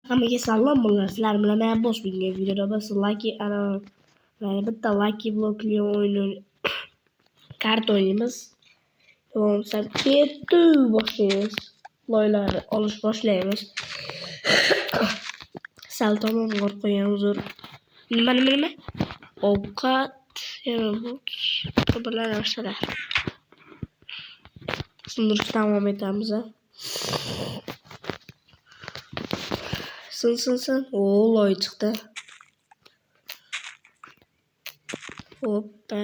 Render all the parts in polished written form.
Hammaga salom bo'lsin. Sizlar bilan men bosh bo'lgan videoda biz Lucky mana bitta Lucky Blockli o'yin kart o'ynaymiz. Davomsal ketdi boshlaymiz. Loylarni olish boshlaymiz. Sal tomon qo'yamiz. Nima? Ovqat yana bu bilan narsalar. Sindirishni davom etamiz. Sin. Loy çıktı. Hoppa.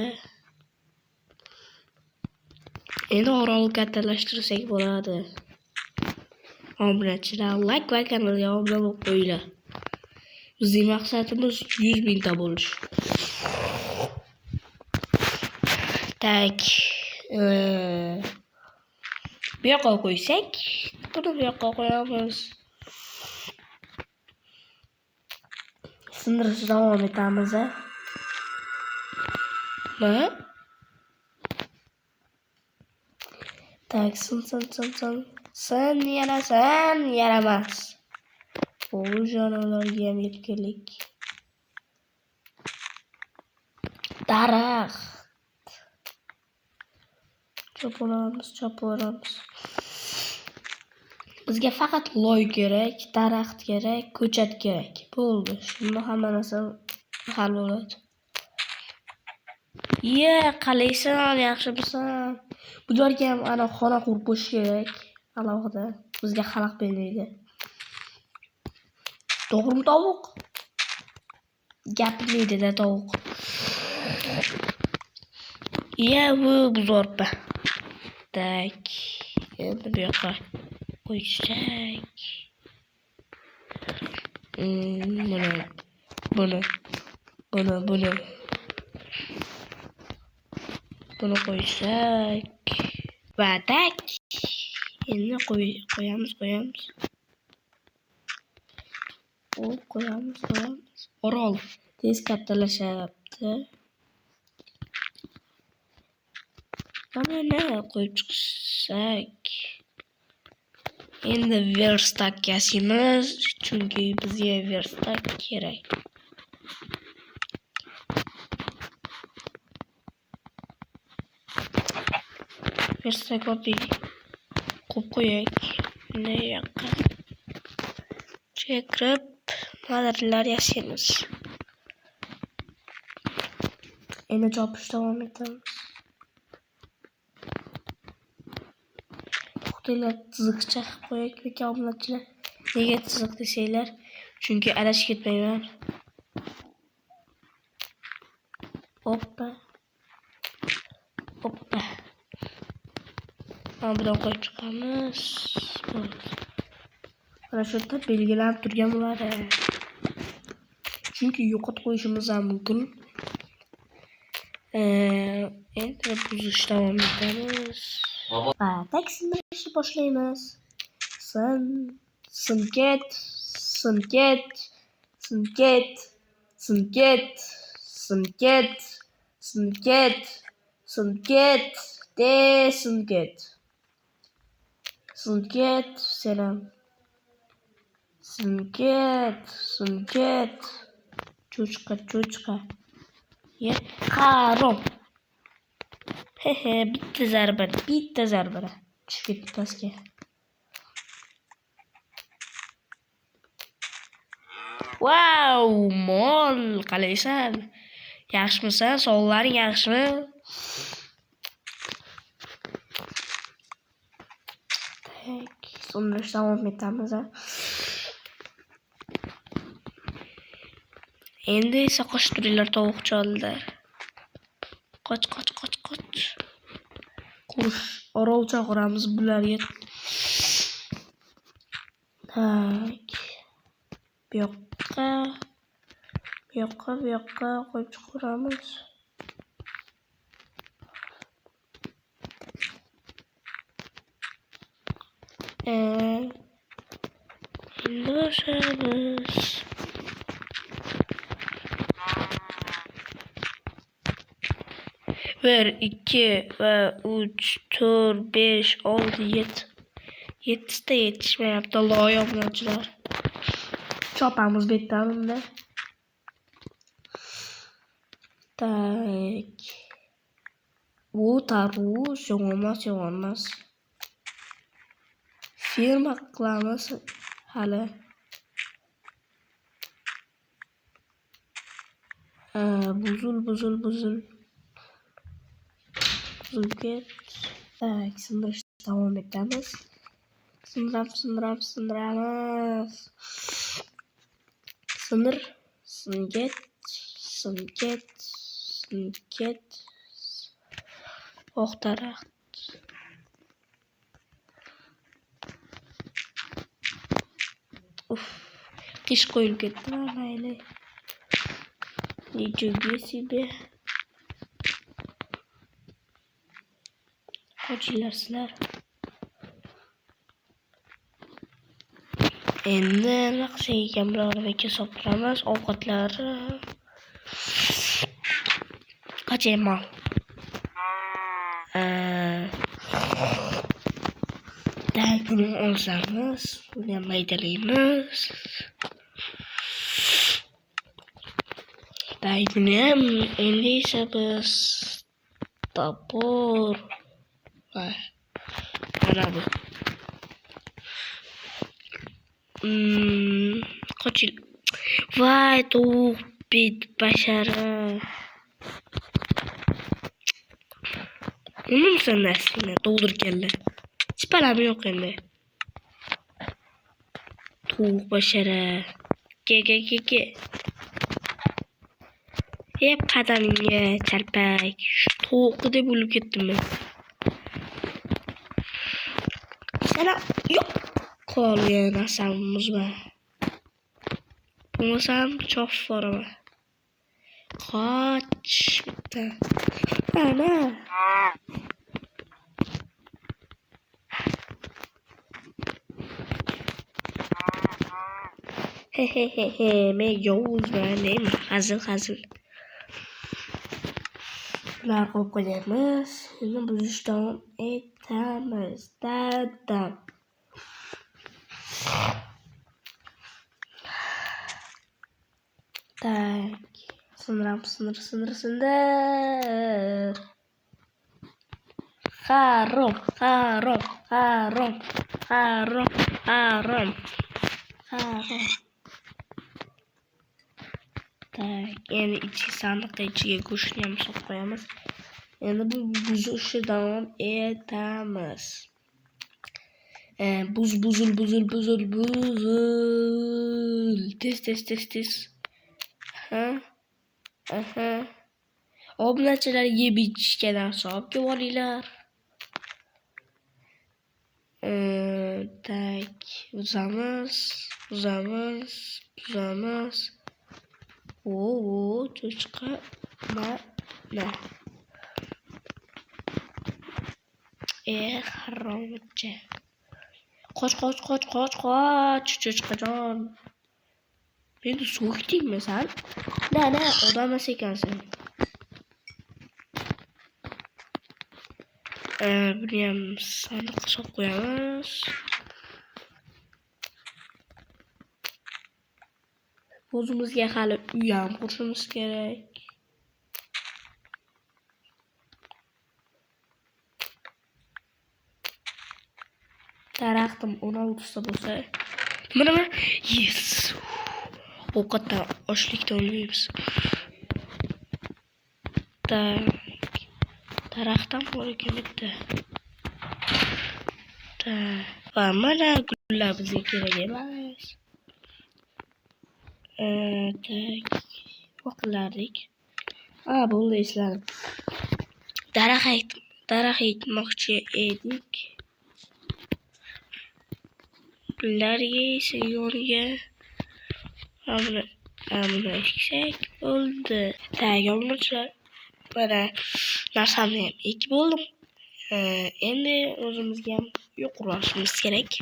Endi orol kattalaştırsak bo'ladi. Obunachilar like va kanalga obuna bo'lib qo'yinglar. Bizning maqsadimiz 100.000 ta bo'lish. Tak. Bu yoqqa qo'ysak, buni bu yoqqa qo'yamiz. Sindirishni davom etamiz. Tak, sin yaramas. Bu jonivorlarga ham yetkilik. Daraxt. Cho'piramiz. Bizga faqat loy kerak, daraxt kerak, ko'chat kerak. Bo'ldi. Shunda hamma narsa hal bo'ladi. Qalaysan, yaxshimisan? Bularga ham ana xona qurib qo'yish kerak. Alohida bizga xalaq bermaydi. To'g'rimi tovuq? Gapirmaydi-da tovuq. Bu zo'rpa. Tak. Endi bu yoqqa qo'ysak. Buni qo'ysak. Va tak. Endi qo'yamiz. Qo'yamiz. Orol tez kattalashyapti. Mana qo'yib chiqsak. Endi verstak yasaymiz, chunki bizga verstak kerak. Verstak oddiy qo'yib qo'yak. Bunday yoqqa kirib madarlar yasaymiz. Endi chopish davom etamiz. Chiziqcha qo'yak obunachilar. Nega chiziq desanglar? Chunki adashib ketmayman. Hoppa. Mana qo'yib chiqamiz. Mana shu yerda belgilanib turgan bo'ladi. Chunki yo'qotib qo'yishimiz ham mumkin. Endi buzishni davom etamiz. Tak sindirishni boshlaymiz. Sinket. Selam. Sinket. Cho'chqa. Qarom. Bitta zarba. Tushib ketdi pastga. Wow, mol qalaysan? Yaxshimisan? Sog'laring yaxshimi? Tak, sindirishni davom etamiz. Endi esa qochib turinglar tovuqchollar. Qoch. Orol chaqiramiz bularga. Tak. Bu yoqqa qo'yib chiqaramiz. Endi boshlaymiz. 1, 2 ve 3, 4, 5, 6, 7. 7'si de yetişmeyapti. Allah'a yapmacılar. Chopamiz bu yerdan unda. Tak. Bu tarvuz yo'g'onmas. Firma qilamiz hali. Buzul. Ket. Tak, sindirishni davom etamiz. Sindiramiz. Singet. Oqtaraq. Qish qo'yilib ketdi, mayli. Nechunki себе. Qo'chinglar sizlar. Endi naqshaga kamroqga so'ramiz. Ovqatlari qachayman. Buni olsamiz, buni ham maydalaymiz. Buni ham endi esa biz topor mana bu. Qochil. Voy, tovuq bit bashara. Unimsan aslida to'ldirganlar. Sparam yo'q endi. Tovuq bashara. Ke. Hep qadamingga charpak. Shu tovuqni deb o'lib ketdim men. Sana yo'q. Qolgan narsamiz bor. Bo'lmasam cho'p boraman. Qoch bitta. Ana. He, men yovuzman, neymi? Hazil. Bular qo'yib qo'yamiz. Endi buzish davom etamiz. Dadam. Tak. Sindir. Harom. Tak, endi sandiqqa ichiga go'shtni ham solib qo'yamiz. Endi bu buzishni davom etamiz. Buzul. Tez. Aha. Obunachilar yeb ichishgan narsa olib kelib olinglar. Tak, buzamiz. Cho'chqa. Mana. Haromatcha. Qoch, cho'chqajon. Meni so'kdingmi sen? Na, odam emas ekansan. Buni ham sandiqqa solib qo'yamiz. O'zimizga hali uy ham qurishimiz kerak. Daraxtim 16 ta bo'lsa. Mana. Yes. Ovqatdan ochlikdan o'lmaymiz. Daraxtdan bor ekan bitta. Va mana gullar bizga kerak emas. Tak. Vaqtlardik. Bo'ldi esladim. Daraxt ekmoqchi edik. Gullarga esa yo'lga ammo eksak bo'ldi. Tayyorlanishlar. Mana narsamni ham ekib bo'ldim. Endi o'zimizga ham uy qurishimiz kerak.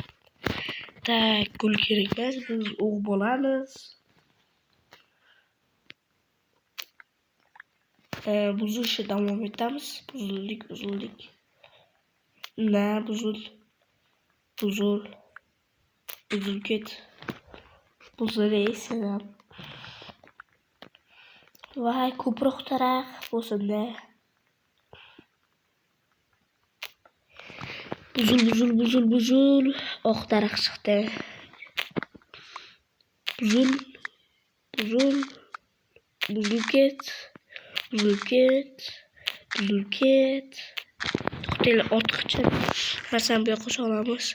Tak, gul kerak emas, biz o'q bo'lamiz. Buzishni davom etamiz. Buzildik. Na, buzul ket. Buzlar ham. Voy, ko'proq daraxt bo'lsin-da. Buzul. Oq daraxt chiqdi. Buzul ket. To'xtanglar, ortiqcha narsani bu yoqqa solamiz.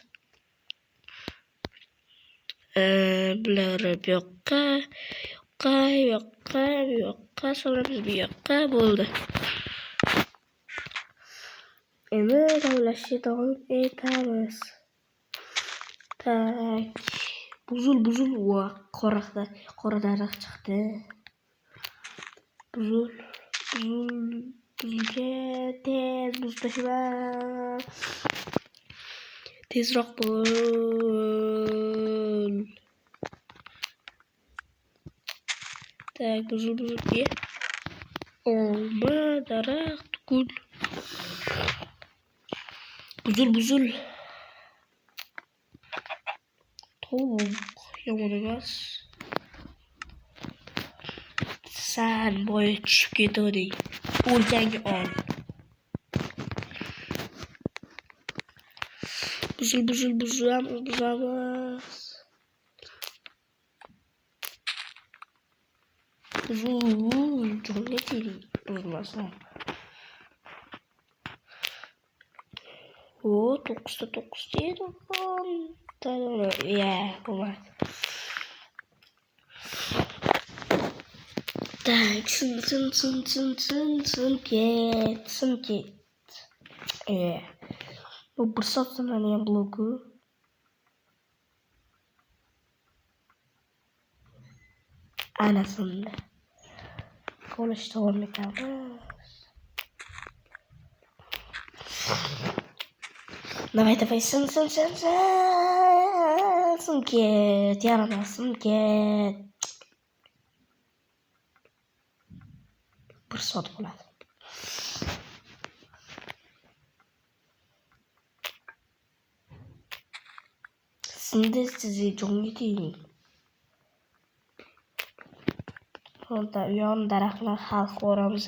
Bular bu yoqqa solamiz, bu yoqqa bo'ldi. Endi kavlashni davom etamiz. Tak. Buzul va qora daraxt chiqdi. Buzulga tez buz tashla. Tezroq bo'l. Tak, buzulga. Olma, daraxt, gul. Buzul. Tovuq, yomon emas. Sen boya tushib ketding. O'ljangni ol. Buzamiz. Jonga keling, buzmasa. O, 9 deydi. Ya, bo'lmadi. Tak, sin ket. Bu bir soat sanalgan bloku. Ana shunda. Qolishni davom etamiz. Давай, sin ket. Yaramas, sin ket. Bir soat bo'ladi. Şimdi sizi jonga keling. Sonda yon daraxtlar xalq ko'ramiz.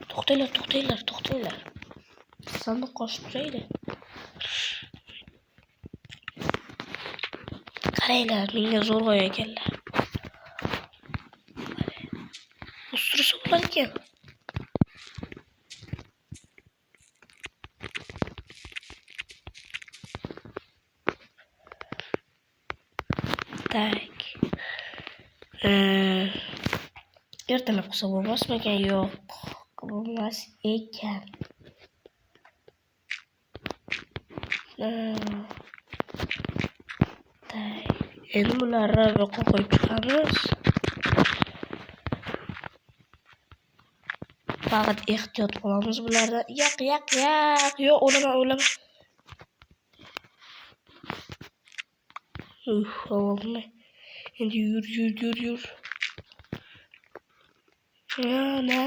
To'xtanglar. Sandiq qo'shib turaydi. Qaranglar, menga zo'rg'a ekanlar. Ustursa bo'lar ekan. Tak. Ertalab qilsa bo'lmasmikan? Yo'q, bo'lmas ekan. Endi bularni bu yoqqa qo'yib chiqamiz. Faqat ehtiyot qilamiz bulardan. Yo'q, o'laman. Olma. Endi yur. Na.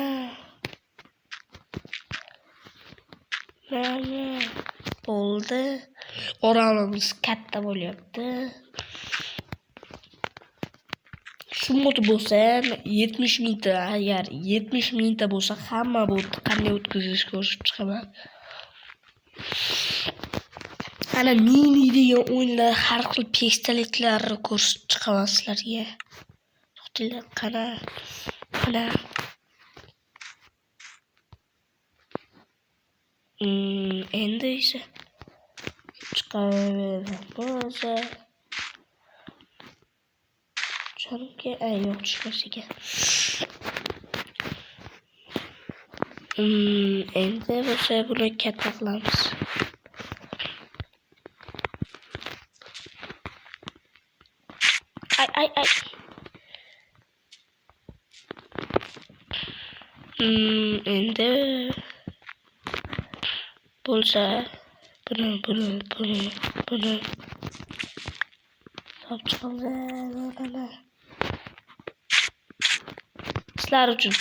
Bo'ldi. Oralimiz katta bo'lyapti. Shu mod bo'lsa 70 mingta, agar 70 mingta bo'lsa hamma botni qanday o'tkazishni ko'rsatib chiqaman. Ana mini degan o'yinlar har xil pestaliklarni ko'rsatib chiqaman sizlarga. To'xtanglar, qana. Endi esa chiqaveramiz. Chunki yo'q chiqmas ekan. Endi bo'lsa buni katta qilamiz. Ay. Endi bo'lsa buni chiqamiz. Sizlar uchun.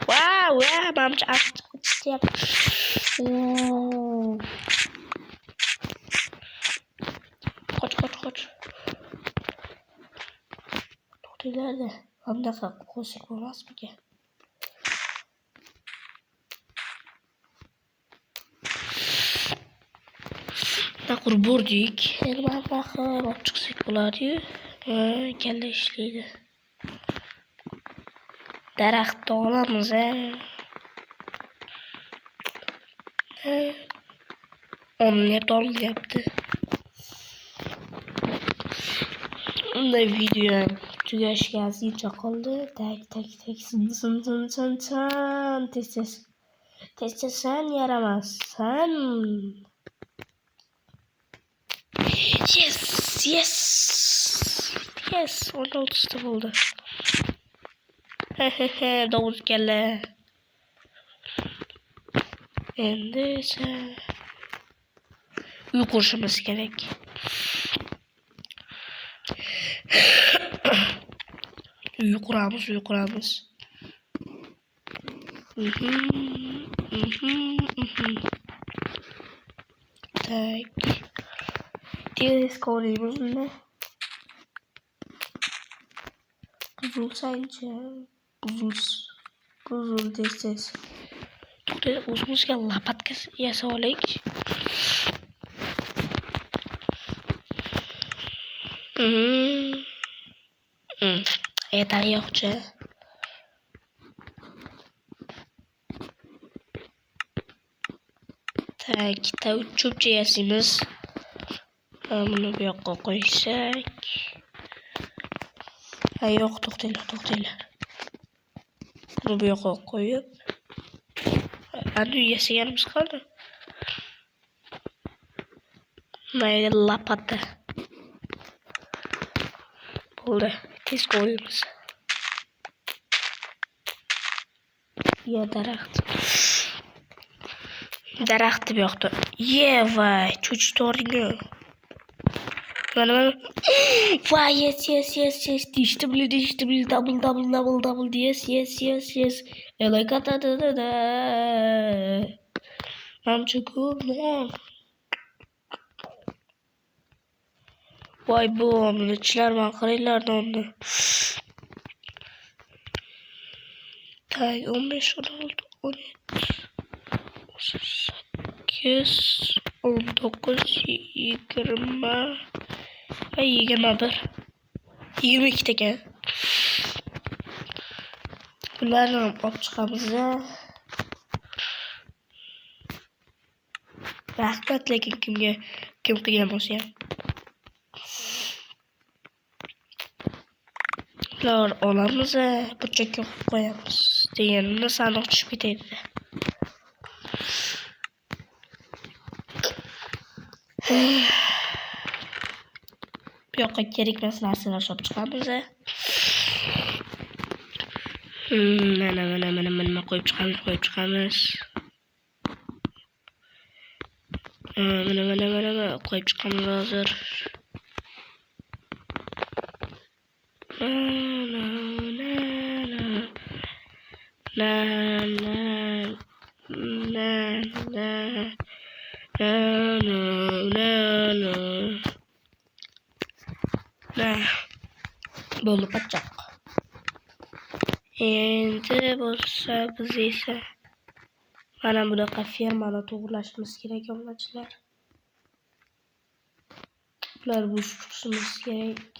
Wow, menimcha achchiqyapti. Qoch. ileride. Hamda koşuk olmaz mı ki? Nakur burdik. Elman bakı bak çıksak bular diyor. Kelle işliydi. Daraxtda olamiz omlet olmayapti. Unda video tugashga azizcha qoldi. Tak sin tez san yaramassan. Yes 16'sta bo'ldi. Davul kelle. Endi esa uy qurishimiz kerak. Uy quramiz. Tak. Tez ko'raymiz unda. Buzul sancha. Buzul tez. To'xta, o'zimizga lapatka yasab olaylik. Yetar yo'qchi. Ikkita cho'pcha yasaymiz. Buni bu yoqqa qo'ysak. Yo'q, to'xtanglar. Buni bu yoqqa qo'yib, ana yasaganimiz qoldi. Mayli lapata. Bo'ldi, tez qo'yamiz. Ya daraxt bu yoqda. Voy, cho'chitoringa. Mana. Voy, yes. Dishtimli, double, yes. Elekata da. Mamchukum. Voy bu omletchilar man qaranglar nonni. Tak 15 16 17 18 19 20 ve 21 22 ekan. Bularni olib chiqamiz. Rahmat, lekin kim qilgan bo'lsa ham. Bular olamiz, burchakka qo'yamiz. Deganimda sandiq tushib ketadi. Bu yoqqa kerakmas narsalar olib chiqamiz. Mana qo'yib chiqamiz. Mana qo'yib chiqamiz hozir. Bo'ldi pachoq. Endi bo'lsa biz esa mana bunaqa fermani to'g'irlashimiz kerak onachilar. Bular bo'sh chiqishimiz kerak.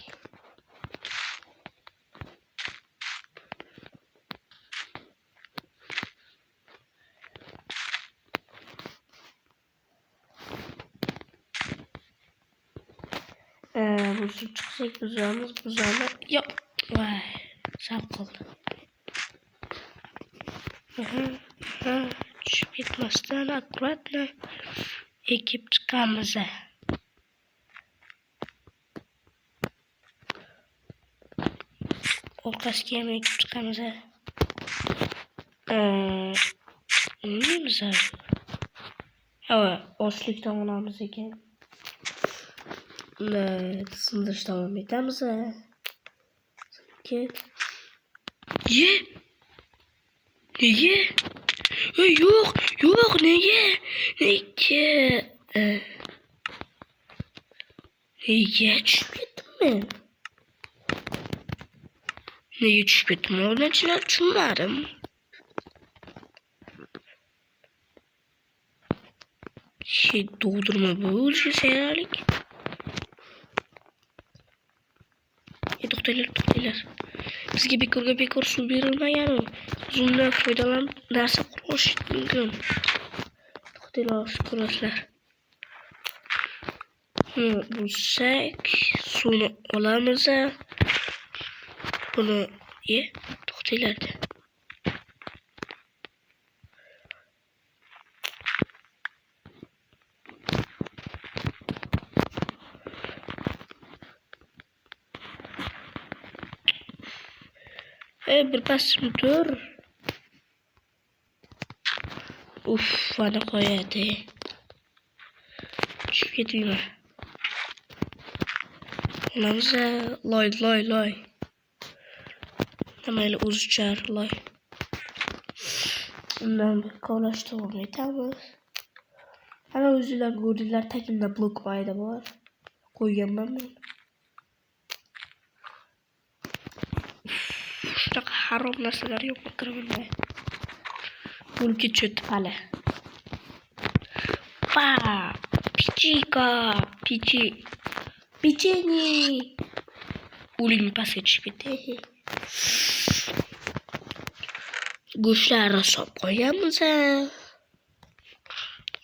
Buzib chiqsak buzamiz. Yo'q. Voy, sap qoldi. Tushib ketmasdan akkuratno ekib chiqamiz. Orqasiga ham ekib chiqamiz. Neyimiz? Ochlikdan olamiz ekan. Sindirish davom etamiz. Nega? Yo'q, nega? Nega tushib ketdimmi? Nega tushib ketdim obunachilar, tushunmadim. Şey doldurma bu o'ziga sayyoralik. To'xtanglar. Bizga bekor suv berilmagan. Uzundan foydalanib narsa qurish mumkin. To'xtanglar, kurashlar. Bulsak suvni olamiz. Buni to'xtanglar. Bir pas dur. Bana qo'yadi. Tushib ketmayman. Onamiz loy. Nimayli o'zichar loy. Undan bir kovlashtirib aytamiz. Ana o'zinglar ko'rdinglar, tagimda blok payda bor. Qo'yganman men. Shunaqa harom narsalar yo'q kiraman. Bunga cho'tib hali. Печенье. Uling pastga tushib ketdi. Go'shtlarni solib qo'yamiz.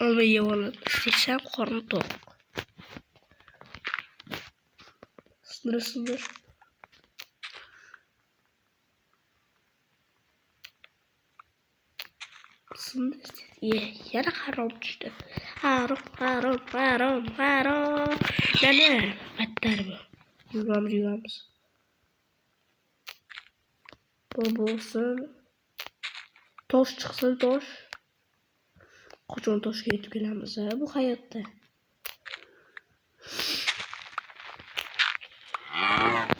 Olma yeb olamiz. Desam qorni to'q. Sindir. Yana harom tushdi. Harom. Mana battar bu. Yuramiz. Bu bo'lsin. Tosh chiqsin, tosh. Qachon toshga yetib kelamiz bu hayotda?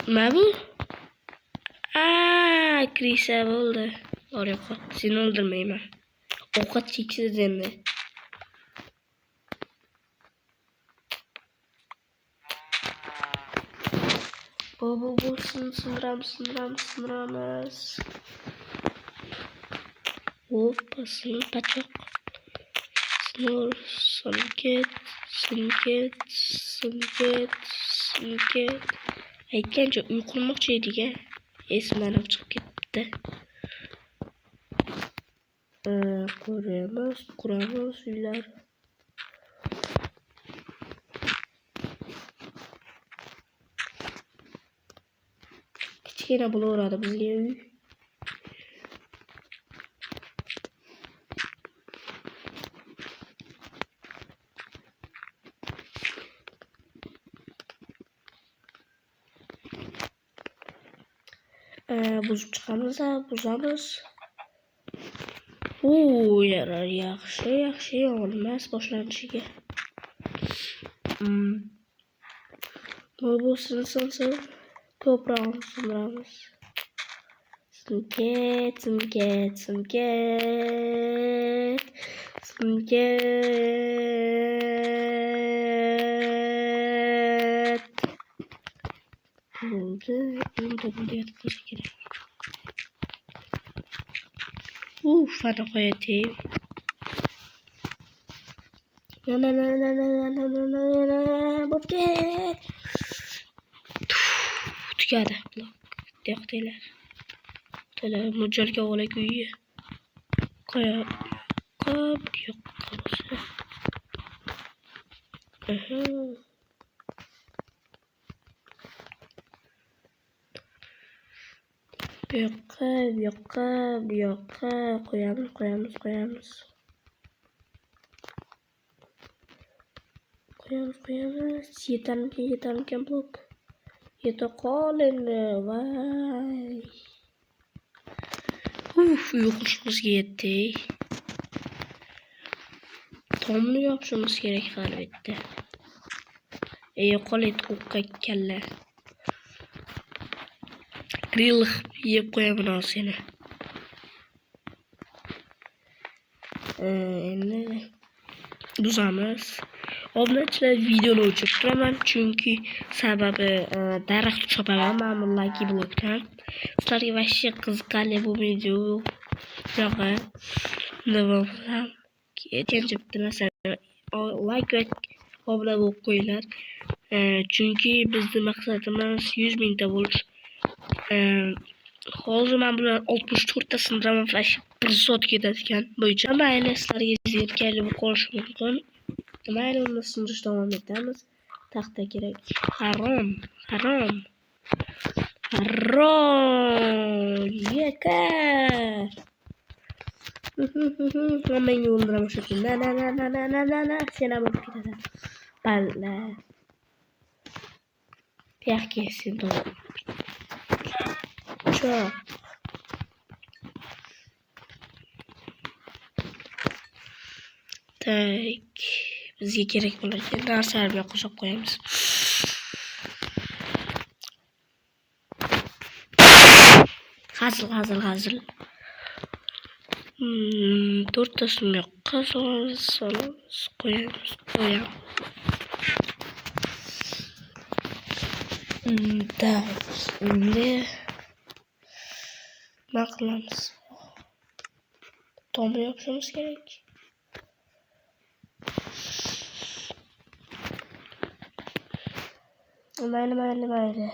Nima bu? Krisa bo'ldi. Orqa, seni o'ldirmayman. Ovqat cheksiz endi. Bu bo'lsin, sindiramiz. Hoppa, pachoq. Sinket. Aytgancha uy qurmoqchi edik-a. Esimdan chiqib ketdi. Quramiz uylar. Kichkina bo'laveradi bizga uy. Buzib chiqamiz, buzamiz. Yarar, yaxshi olmas boshlanishiga. Bu sinsin. Ko'proq sindiramiz. Sinket. Bo'ldi. Unda yetib qolsa kerak. Fana qo'yadi. Bo'pti. Tugadi. To'xtanglar. Mo'ljalga olak uyga. Qo'yib yo'q. Bu yoqqa qo'yamiz. Yetarmikan blok. Yeta qolin. Vay. Yo'qishimizga yetdi. Tomni yopishimiz kerak albatta. Qolay to'qqa kalla. Grill yeb qo'yaman seni. Endi buzamiz. Obunachilar videoni o'chirib turaman chunki sababi daraxt chopaman men bu Lucky Blockdan. Sizlarga vashshi qiziqarli bu video yo'g'i. Nima bilan ketgancha bitta narsa like va obuna bo'lib qo'yinglar. Chunki bizning maqsadimiz 100 mingta bo'lish. Hozir men bular 64 ta sindiraman va 1 soat ketadi ekan. Bo'yicha mayli sizlarga zerikali bo'lib qolishi mumkin. Mayli uni sindirish davom etamiz. Taxta kerak. Harom. Yekar. Menga o'ldiraman shekilli. Na. Sen ham o'lib ketasan. Balla. Yaxki sen to'g'ri. Cho. Tak. Bizga kerak bo'ladigan narsalarni qo'shib qo'yamiz. Hazil. 4 tasini yoqqa solamiz, qo'yamiz. Tak. Endi nima qilamiz? Tomni yopishimiz kerak. Mayli.